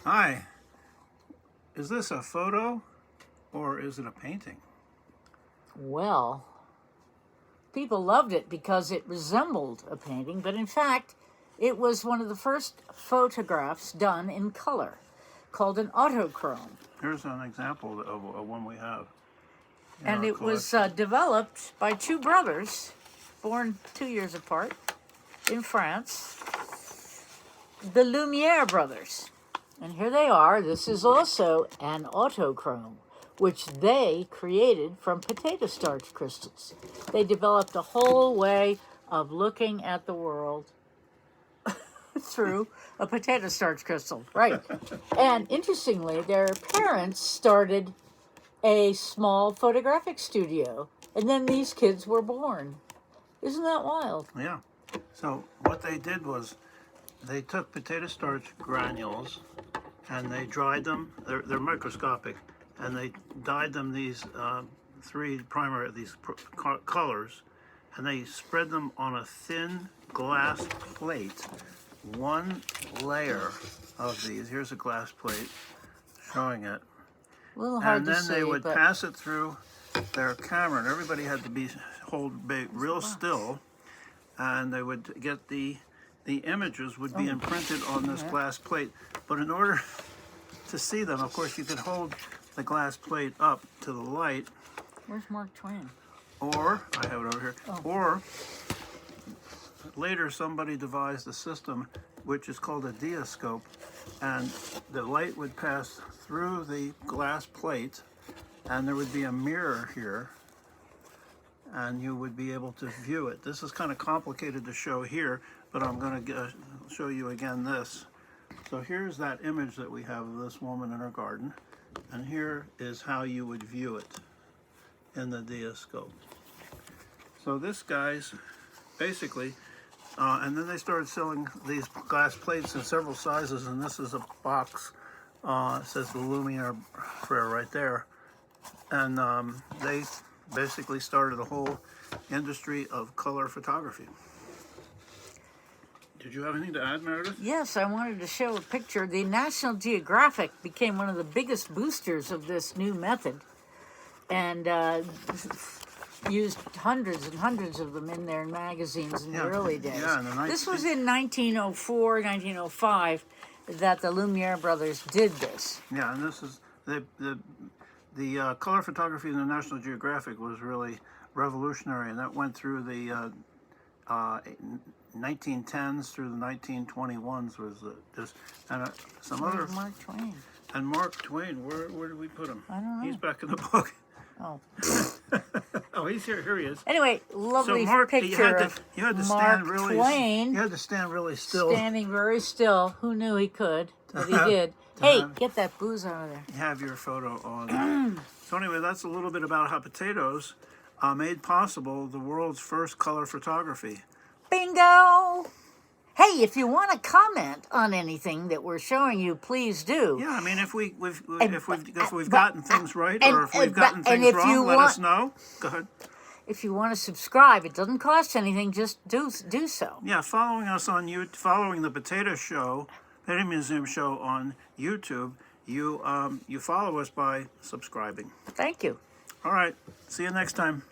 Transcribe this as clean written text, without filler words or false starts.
Hi, is this a photo or is it a painting? Well, people loved it because it resembled a painting, but in fact, it was one of the first photographs done in color, called an autochrome. Here's an example of one we have in And our it was collection. developed by two brothers, born 2 years apart, in France, the Lumiere brothers. And here they are. This is also an autochrome, which they created from potato starch crystals. They developed a whole way of looking at the world through a potato starch crystal, right? And interestingly, their parents started a small photographic studio, and then these kids were born. Isn't that wild? Yeah. So what they did was they took potato starch granules and they dried them. They're microscopic, and they dyed them these three primary colors, and they spread them on a thin glass plate. One layer of these. Here's a glass plate showing it. A little hard And to then see, they would but pass it through their camera, and everybody had to hold real still, and they would get the images would be imprinted on this glass plate. But in order to see them, of course, you could hold the glass plate up to the light, where's Mark Twain? or I have it over here, or later somebody devised a system which is called a diascope, and the light would pass through the glass plate, and there would be a mirror here, and you would be able to view it. This is kind of complicated to show here, but I'm going to show you again this. So here's that image that we have of this woman in her garden, and here is how you would view it in the diascope. So this guy's basically, and then they started selling these glass plates in several sizes, and this is a box. It says the Lumiere prayer right there. And they basically started a whole industry of color photography. Did you have anything to add, Meredith? Yes, I wanted to show a picture. The National Geographic became one of the biggest boosters of this new method, and used hundreds and hundreds of them in their magazines in the early days. Yeah, in the This was in 1904, 1905 that the Lumiere brothers did this. Yeah, and this is the color photography in the National Geographic was really revolutionary, and that went through the 1910s through the 1921s. Was just and some Where's other Mark Twain? And Mark Twain. Where did we put him? I don't know. He's back in the book. Oh. Oh, he's here. Here he is. Anyway, lovely So Mark, picture of you had to Mark stand really. Twain. You had to stand really still. Standing very still. Who knew he could? But he did. Hey, get that booze out of there. Have your photo on. So anyway, that's a little bit about how potatoes made possible the world's first color photography. Bingo! Hey, if you want to comment on anything that we're showing you, please do. Yeah, I mean, if we've gotten things right, or if we've gotten and things if wrong, you let want- us know. Go ahead. If you want to subscribe, it doesn't cost anything. Just do so. Yeah, following us on following the Potato Museum show on YouTube, you follow us by subscribing. Thank you. All right. See you next time.